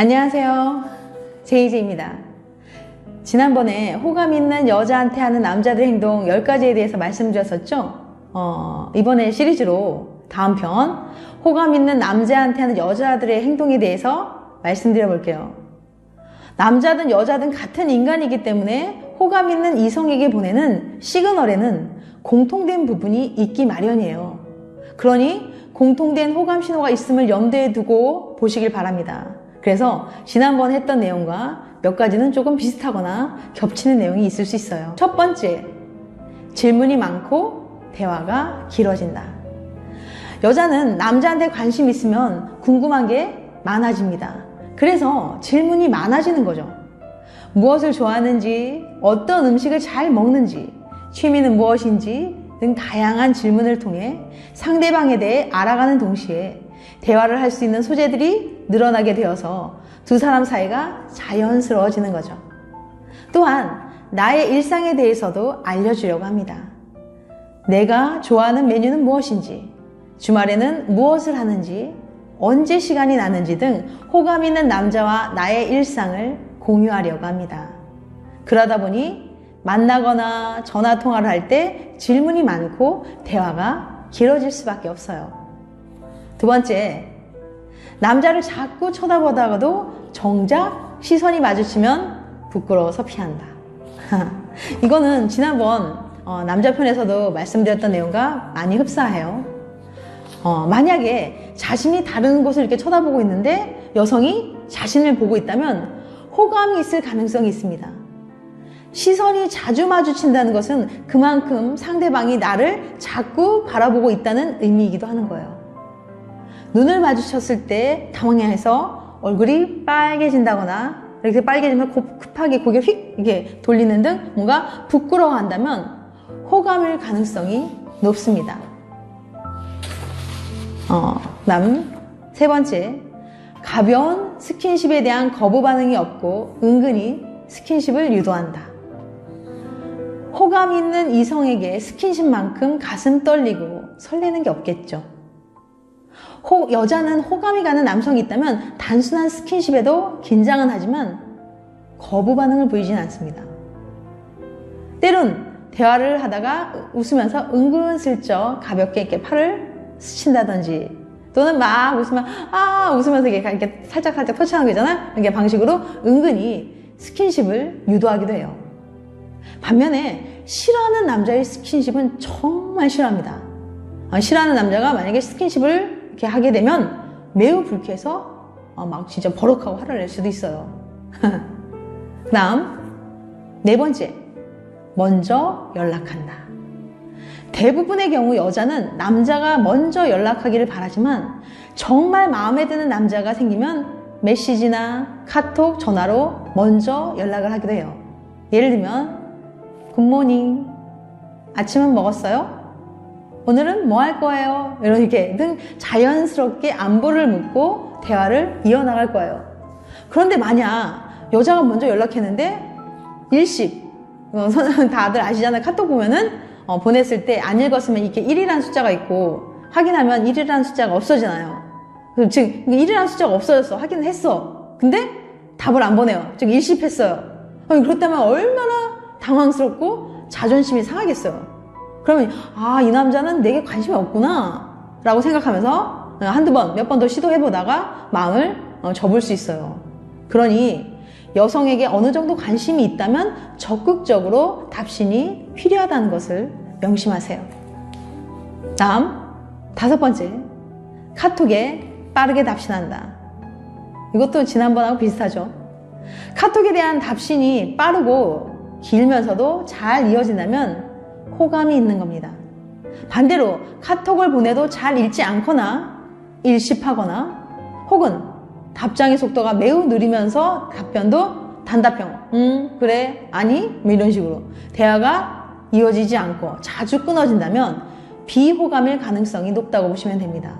안녕하세요. 제이제입니다. 지난번에 호감 있는 여자한테 하는 남자들의 행동 10가지에 대해서 말씀드렸었죠? 이번에 시리즈로 다음 편 호감 있는 남자한테 하는 여자들의 행동에 대해서 말씀드려 볼게요. 남자든 여자든 같은 인간이기 때문에 호감 있는 이성에게 보내는 시그널에는 공통된 부분이 있기 마련이에요. 그러니 공통된 호감 신호가 있음을 염두에 두고 보시길 바랍니다. 그래서 지난번 했던 내용과 몇 가지는 조금 비슷하거나 겹치는 내용이 있을 수 있어요. 첫 번째, 질문이 많고 대화가 길어진다. 여자는 남자한테 관심 있으면 궁금한 게 많아집니다. 그래서 질문이 많아지는 거죠. 무엇을 좋아하는지, 어떤 음식을 잘 먹는지, 취미는 무엇인지 등 다양한 질문을 통해 상대방에 대해 알아가는 동시에 대화를 할 수 있는 소재들이 늘어나게 되어서 두 사람 사이가 자연스러워지는 거죠. 또한 나의 일상에 대해서도 알려주려고 합니다. 내가 좋아하는 메뉴는 무엇인지, 주말에는 무엇을 하는지, 언제 시간이 나는지 등 호감 있는 남자와 나의 일상을 공유하려고 합니다. 그러다 보니 만나거나 전화통화를 할 때 질문이 많고 대화가 길어질 수밖에 없어요. 두 번째, 남자를 자꾸 쳐다보다가도 정작 시선이 마주치면 부끄러워서 피한다. 이거는 지난번 남자 편에서도 말씀드렸던 내용과 많이 흡사해요. 만약에 자신이 다른 곳을 이렇게 쳐다보고 있는데 여성이 자신을 보고 있다면 호감이 있을 가능성이 있습니다. 시선이 자주 마주친다는 것은 그만큼 상대방이 나를 자꾸 바라보고 있다는 의미이기도 하는 거예요. 눈을 마주쳤을 때 당황해서 얼굴이 빨개진다거나 이렇게 빨개지면 급하게 고개를 휙 이렇게 돌리는 등 뭔가 부끄러워한다면 호감일 가능성이 높습니다. 그다음 세 번째, 가벼운 스킨십에 대한 거부 반응이 없고 은근히 스킨십을 유도한다. 호감 있는 이성에게 스킨십만큼 가슴 떨리고 설레는 게 없겠죠. 여자는 호감이 가는 남성이 있다면 단순한 스킨십에도 긴장은 하지만 거부 반응을 보이진 않습니다. 때론 대화를 하다가 웃으면서 은근슬쩍 가볍게 이렇게 팔을 스친다든지 또는 막 웃으면서 이렇게 살짝 터치하는 거 있잖아요. 이렇게 방식으로 은근히 스킨십을 유도하기도 해요. 반면에 싫어하는 남자의 스킨십은 정말 싫어합니다. 싫어하는 남자가 만약에 스킨십을 이렇게 하게 되면 매우 불쾌해서 막 진짜 버럭하고 화를 낼 수도 있어요. 그 다음 네 번째, 먼저 연락한다. 대부분의 경우 여자는 남자가 먼저 연락하기를 바라지만 정말 마음에 드는 남자가 생기면 메시지나 카톡, 전화로 먼저 연락을 하기도 해요. 예를 들면 굿모닝, 아침은 먹었어요? 오늘은 뭐 할 거예요? 이렇게 등 자연스럽게 안부를 묻고 대화를 이어나갈 거예요. 그런데 만약 여자가 먼저 연락했는데 일십, 다들 아시잖아요. 카톡 보면은 보냈을 때 안 읽었으면 이렇게 1이라는 숫자가 있고 확인하면 1이라는 숫자가 없어지나요? 즉 1이라는 숫자가 없어졌어. 확인을 했어. 근데 답을 안 보내요. 즉 일십했어요. 그렇다면 얼마나 당황스럽고 자존심이 상하겠어요. 그러면 이 남자는 내게 관심이 없구나 라고 생각하면서 한두 번, 몇 번 더 시도해보다가 마음을 접을 수 있어요. 그러니 여성에게 어느 정도 관심이 있다면 적극적으로 답신이 필요하다는 것을 명심하세요. 다음 다섯 번째, 카톡에 빠르게 답신한다. 이것도 지난번하고 비슷하죠. 카톡에 대한 답신이 빠르고 길면서도 잘 이어진다면 호감이 있는 겁니다. 반대로 카톡을 보내도 잘 읽지 않거나 일십하거나 혹은 답장의 속도가 매우 느리면서 답변도 단답형 그래 아니 뭐 이런 식으로 대화가 이어지지 않고 자주 끊어진다면 비호감일 가능성이 높다고 보시면 됩니다.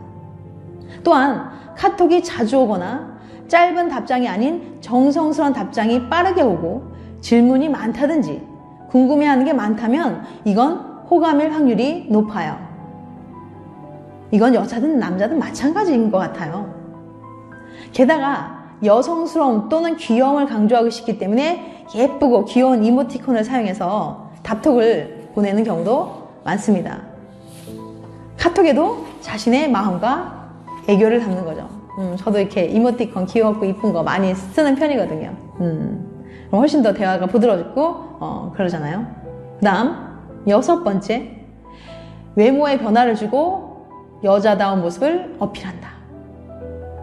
또한 카톡이 자주 오거나 짧은 답장이 아닌 정성스러운 답장이 빠르게 오고 질문이 많다든지 궁금해하는 게 많다면 이건 호감일 확률이 높아요. 이건 여자든 남자든 마찬가지인 것 같아요. 게다가 여성스러움 또는 귀여움을 강조하고 싶기 때문에 예쁘고 귀여운 이모티콘을 사용해서 답톡을 보내는 경우도 많습니다. 카톡에도 자신의 마음과 애교를 담는 거죠. 저도 이렇게 이모티콘 귀엽고 이쁜 거 많이 쓰는 편이거든요. 훨씬 더 대화가 부드러워지고 그러잖아요. 그 다음 6번째, 외모에 변화를 주고 여자다운 모습을 어필한다.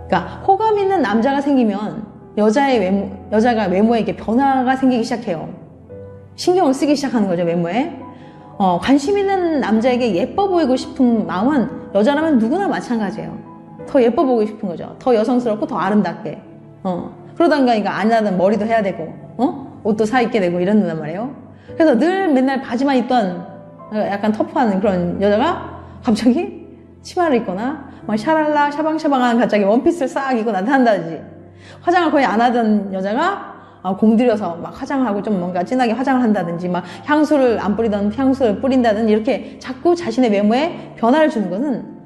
그러니까 호감 있는 남자가 생기면 여자가 외모에 이렇게 변화가 생기기 시작해요. 신경을 쓰기 시작하는 거죠, 외모에. 관심 있는 남자에게 예뻐 보이고 싶은 마음은 여자라면 누구나 마찬가지예요. 더 예뻐 보이고 싶은 거죠. 더 여성스럽고 더 아름답게. 그러다가 안 하던 머리도 해야 되고, 옷도 사 입게 되고 이런단 말이에요. 그래서 늘 맨날 바지만 입던 약간 터프한 그런 여자가 갑자기 치마를 입거나 막 샤랄라 샤방샤방한 갑자기 원피스를 싹 입고 나타난다든지, 화장을 거의 안 하던 여자가 공들여서 막 화장하고 좀 뭔가 진하게 화장을 한다든지, 막 향수를 안 뿌리던 향수를 뿌린다든지, 이렇게 자꾸 자신의 외모에 변화를 주는 것은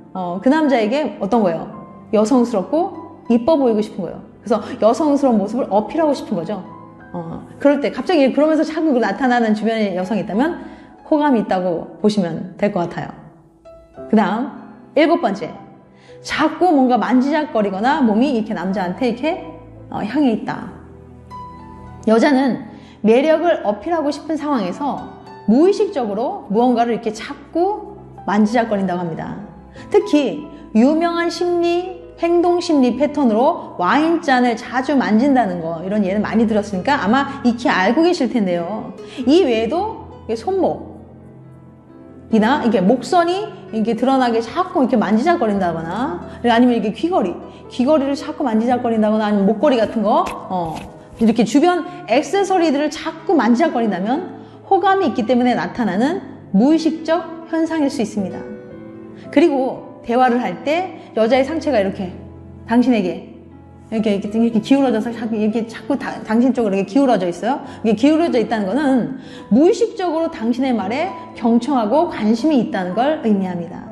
그 남자에게 어떤 거예요? 여성스럽고 이뻐 보이고 싶은 거예요. 그래서 여성스러운 모습을 어필하고 싶은 거죠. 그럴 때 갑자기 그러면서 자꾸 나타나는 주변에 여성이 있다면 호감이 있다고 보시면 될 것 같아요. 그 다음 7번째, 자꾸 뭔가 만지작거리거나 몸이 이렇게 남자한테 이렇게 향해 있다. 여자는 매력을 어필하고 싶은 상황에서 무의식적으로 무언가를 이렇게 자꾸 만지작거린다고 합니다. 특히 유명한 행동 심리 패턴으로 와인잔을 자주 만진다는 거, 이런 예는 많이 들었으니까 아마 익히 알고 계실 텐데요. 이 외에도 손목이나 이게 목선이 이렇게 드러나게 자꾸 이렇게 만지작거린다거나, 아니면 이게 귀걸이를 자꾸 만지작거린다거나, 아니면 목걸이 같은 거, 이렇게 주변 액세서리들을 자꾸 만지작거린다면 호감이 있기 때문에 나타나는 무의식적 현상일 수 있습니다. 그리고 대화를 할 때 여자의 상체가 이렇게 당신에게 이렇게 기울어져서 자꾸 당신 쪽으로 이렇게 기울어져 있어요. 이게 기울어져 있다는 것은 무의식적으로 당신의 말에 경청하고 관심이 있다는 걸 의미합니다.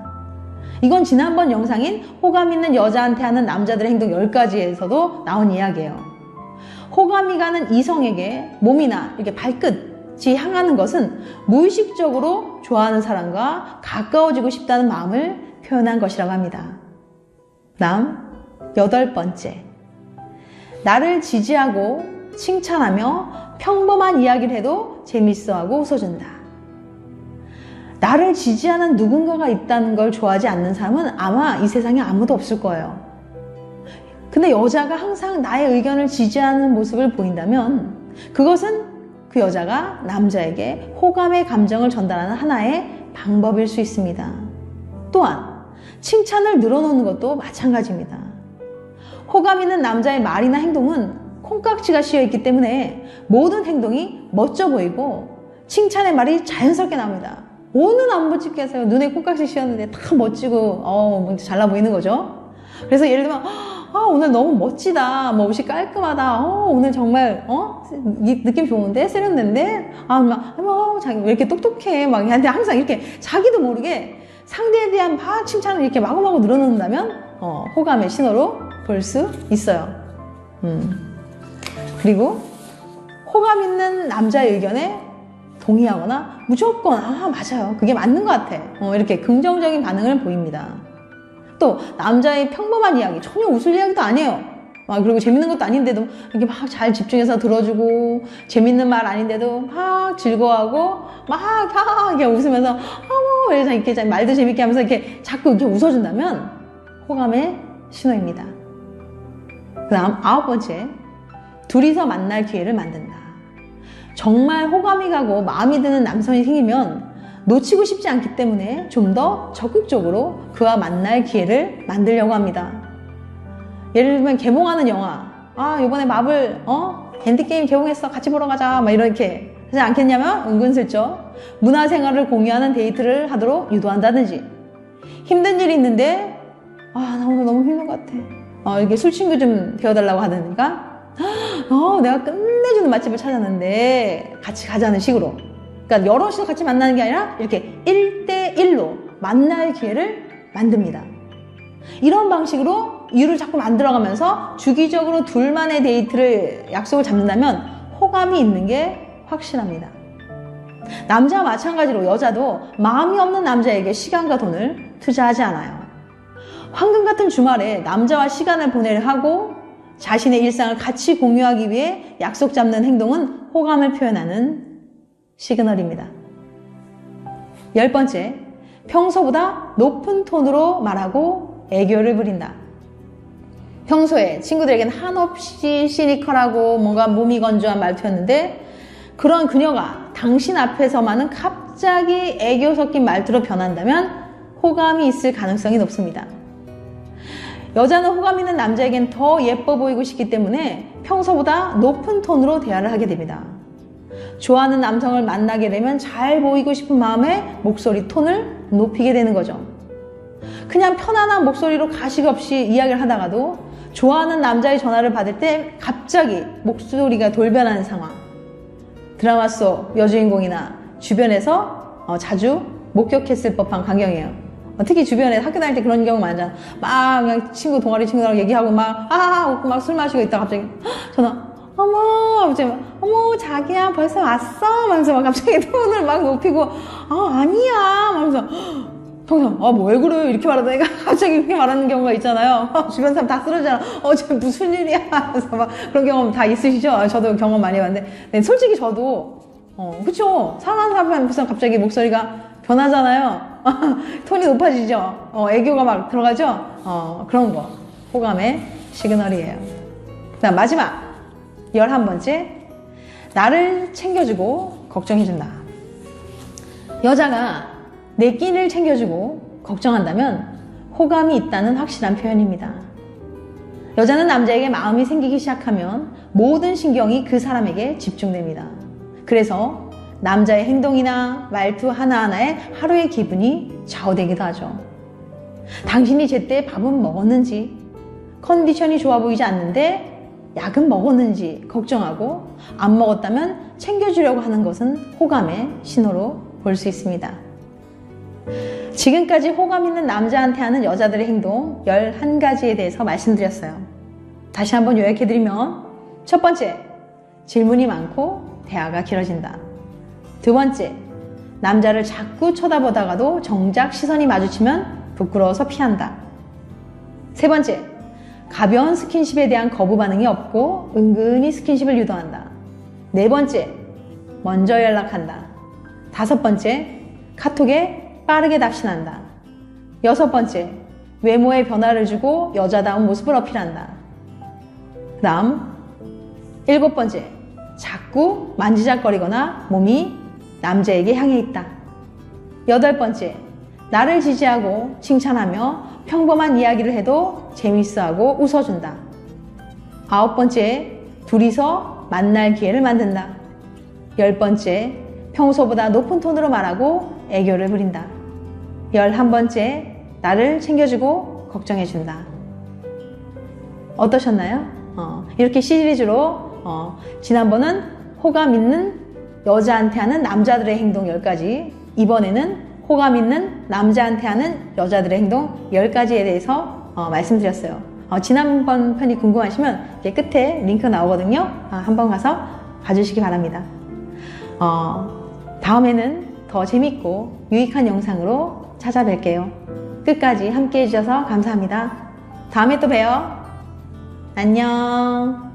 이건 지난번 영상인 호감 있는 여자한테 하는 남자들의 행동 10가지에서도 나온 이야기예요. 호감이 가는 이성에게 몸이나 이렇게 발끝이 향하는 것은 무의식적으로 좋아하는 사람과 가까워지고 싶다는 마음을 표현한 것이라고 합니다. 다음 8번째, 나를 지지하고 칭찬하며 평범한 이야기를 해도 재밌어하고 웃어준다. 나를 지지하는 누군가가 있다는 걸 좋아하지 않는 사람은 아마 이 세상에 아무도 없을 거예요. 근데 여자가 항상 나의 의견을 지지하는 모습을 보인다면 그것은 그 여자가 남자에게 호감의 감정을 전달하는 하나의 방법일 수 있습니다. 또한 칭찬을 늘어놓는 것도 마찬가지입니다. 호감 있는 남자의 말이나 행동은 콩깍지가 씌어있기 때문에 모든 행동이 멋져 보이고 칭찬의 말이 자연스럽게 나옵니다. 오는 안 멋지겠어요. 눈에 콩깍지 씌었는데 다 멋지고 잘나 보이는 거죠. 그래서 예를 들면 오늘 너무 멋지다, 옷이 깔끔하다, 오늘 정말 느낌 좋은데, 세련된데, 자기 왜 이렇게 똑똑해, 근데 항상 이렇게 자기도 모르게 상대에 대한 칭찬을 이렇게 마구마구 늘어놓는다면 호감의 신호로 볼 수 있어요. 그리고 호감 있는 남자의 의견에 동의하거나 무조건 맞아요, 그게 맞는 것 같아, 이렇게 긍정적인 반응을 보입니다. 또 남자의 평범한 이야기, 전혀 웃을 이야기도 아니에요. 그리고 재밌는 것도 아닌데도 이렇게 막 잘 집중해서 들어주고, 재밌는 말 아닌데도 막 즐거워하고 이렇게 웃으면서 이렇게 말도 재밌게 하면서 이렇게 자꾸 이렇게 웃어준다면 호감의 신호입니다. 그 다음 9번째, 둘이서 만날 기회를 만든다. 정말 호감이 가고 마음이 드는 남성이 생기면 놓치고 싶지 않기 때문에 좀 더 적극적으로 그와 만날 기회를 만들려고 합니다. 예를 들면 개봉하는 영화, 이번에 마블 엔드게임 개봉했어, 같이 보러 가자, 이렇게 하지 않겠냐면 은근슬쩍 문화생활을 공유하는 데이트를 하도록 유도한다든지, 힘든 일이 있는데 나 오늘 너무 힘든 것 같아, 이렇게 술친구 좀 되어달라고 하다니까 내가 끝내주는 맛집을 찾았는데 같이 가자는 식으로, 그러니까 여럿이서 같이 만나는 게 아니라 이렇게 1대1로 만날 기회를 만듭니다. 이런 방식으로 이유를 자꾸 만들어가면서 주기적으로 둘만의 데이트를 약속을 잡는다면 호감이 있는 게 확실합니다. 남자와 마찬가지로 여자도 마음이 없는 남자에게 시간과 돈을 투자하지 않아요. 황금 같은 주말에 남자와 시간을 보내려 하고 자신의 일상을 같이 공유하기 위해 약속 잡는 행동은 호감을 표현하는 시그널입니다. 10번째, 평소보다 높은 톤으로 말하고 애교를 부린다. 평소에 친구들에게는 한없이 시니컬하고 뭔가 몸이 건조한 말투였는데 그런 그녀가 당신 앞에서만은 갑자기 애교 섞인 말투로 변한다면 호감이 있을 가능성이 높습니다. 여자는 호감 있는 남자에겐 더 예뻐 보이고 싶기 때문에 평소보다 높은 톤으로 대화를 하게 됩니다. 좋아하는 남성을 만나게 되면 잘 보이고 싶은 마음에 목소리 톤을 높이게 되는 거죠. 그냥 편안한 목소리로 가식 없이 이야기를 하다가도 좋아하는 남자의 전화를 받을 때 갑자기 목소리가 돌변하는 상황. 드라마 속 여주인공이나 주변에서 자주 목격했을 법한 광경이에요. 특히 주변에 학교 다닐 때 그런 경우 많잖아. 막 그냥 동아리 친구들하고 얘기하고 막 웃고 막 술 마시고 있다가 갑자기 전화. 어머 자기야 벌써 왔어? 하면서 막 갑자기 톤을 막 높이고 아니야 하면서 평소 뭐 왜 그래 이렇게 말하다가 갑자기 이렇게 말하는 경우가 있잖아요. 주변 사람 다 쓰러지잖아. 쟤 무슨 일이야 하면서 막 그런 경험 다 있으시죠? 저도 경험 많이 봤는데 솔직히 저도 그쵸 사랑하는 사람 앞에서 갑자기 목소리가 변하잖아요. 톤이 높아지죠. 애교가 막 들어가죠. 그런 거 호감의 시그널이에요. 그다음 마지막 11번째, 나를 챙겨주고 걱정해준다. 여자가 내 끼를 챙겨주고 걱정한다면 호감이 있다는 확실한 표현입니다. 여자는 남자에게 마음이 생기기 시작하면 모든 신경이 그 사람에게 집중됩니다. 그래서 남자의 행동이나 말투 하나하나에 하루의 기분이 좌우되기도 하죠. 당신이 제때 밥은 먹었는지, 컨디션이 좋아 보이지 않는데 약은 먹었는지 걱정하고 안 먹었다면 챙겨주려고 하는 것은 호감의 신호로 볼 수 있습니다. 지금까지 호감 있는 남자한테 하는 여자들의 행동 11가지에 대해서 말씀드렸어요. 다시 한번 요약해드리면 첫 번째, 질문이 많고 대화가 길어진다. 두 번째, 남자를 자꾸 쳐다보다가도 정작 시선이 마주치면 부끄러워서 피한다. 세 번째, 가벼운 스킨십에 대한 거부 반응이 없고 은근히 스킨십을 유도한다. 네 번째, 먼저 연락한다. 다섯 번째, 카톡에 빠르게 답신한다. 여섯 번째, 외모에 변화를 주고 여자다운 모습을 어필한다. 그 다음 일곱 번째, 자꾸 만지작거리거나 몸이 남자에게 향해 있다. 여덟 번째, 나를 지지하고 칭찬하며 평범한 이야기를 해도 재밌어하고 웃어준다. 아홉 번째, 둘이서 만날 기회를 만든다. 열 번째, 평소보다 높은 톤으로 말하고 애교를 부린다. 11번째, 나를 챙겨주고 걱정해준다. 어떠셨나요? 이렇게 시리즈로 지난번은 호감 있는 여자한테 하는 남자들의 행동 10가지, 이번에는 호감 있는 남자한테 하는 여자들의 행동 10가지에 대해서 말씀드렸어요. 지난번 편이 궁금하시면 이렇게 끝에 링크 나오거든요. 한번 가서 봐주시기 바랍니다. 다음에는 더 재밌고 유익한 영상으로 찾아뵐게요. 끝까지 함께 해주셔서 감사합니다. 다음에 또 봬요. 안녕.